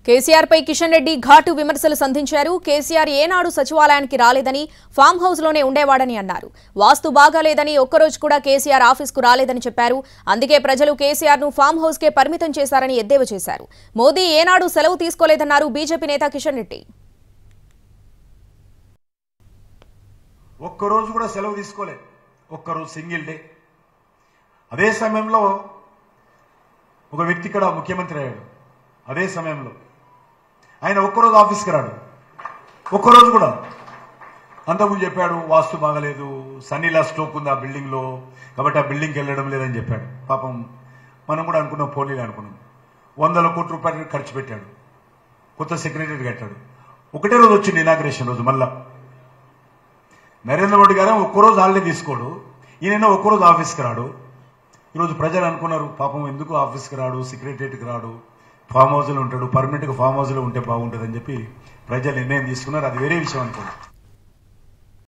కేసీఆర్ పై కిషన్ రెడ్డి ఘాటు విమర్శలు సంధించారు. కేసీఆర్ ఏనాడు సచివాలయానికి రాలేదని, ఫామ్ హౌస్ లోనే ఉండేవాడని అన్నారు. వాస్తు బాగాలేదని ఒక్కరోజు కూడా కేసీఆర్ ఆఫీస్కు రాలేదని చెప్పారు. అందుకే ప్రజలు కేసీఆర్ ను ఫామ్ హౌస్ కే పరిమితం చేశారని ఎద్దేవా చేశారు. మోదీ ఏనాడు సెలవు తీసుకోలేదన్నారు బీజేపీ నేత కిషన్ రెడ్డి. ఒక్కరోజు కూడా సెలవు తీసుకోలేదు, ఒక్కరోజు సింగిల్ డే. అదే సమయంలో ఒక వ్యక్తి ఇక్కడ ముఖ్యమంత్రి అయ్యాడు. అదే సమయంలో ఆయన ఒక్కరోజు ఆఫీస్కి రాడు, ఒక్కరోజు కూడా. అంతకుముందు చెప్పాడు వాస్తు బాగలేదు, సన్నీలా స్ట్రోక్ ఉంది ఆ బిల్డింగ్లో, కాబట్టి ఆ బిల్డింగ్కి వెళ్ళడం లేదని చెప్పాడు. పాపం మనం కూడా అనుకున్నాం, పోలీలు అనుకున్నాం. 100 కోట్ల రూపాయలు ఖర్చు పెట్టాడు, కొత్త సెక్రటరీ కట్టాడు. ఒకటే రోజు వచ్చింది ఇనాగ్రేషన్ రోజు. మళ్ళా నరేంద్ర మోడీ గారు ఒక్కరోజు హాలిడే తీసుకోడు, ఈయన ఒక్కరోజు ఆఫీస్కి రాడు. ఈరోజు ప్రజలు అనుకున్నారు పాపం ఎందుకు ఆఫీస్కి రాడు, సెక్రటరీకి రాడు, ఫామ్ హౌస్లో ఉంటాడు, పర్మనెంట్గా ఫామ్ హౌస్లో ఉంటే బాగుంటుందని చెప్పి ప్రజలు నిర్ణయం తీసుకున్నారు. అది వేరే విషయం అనుకోండి.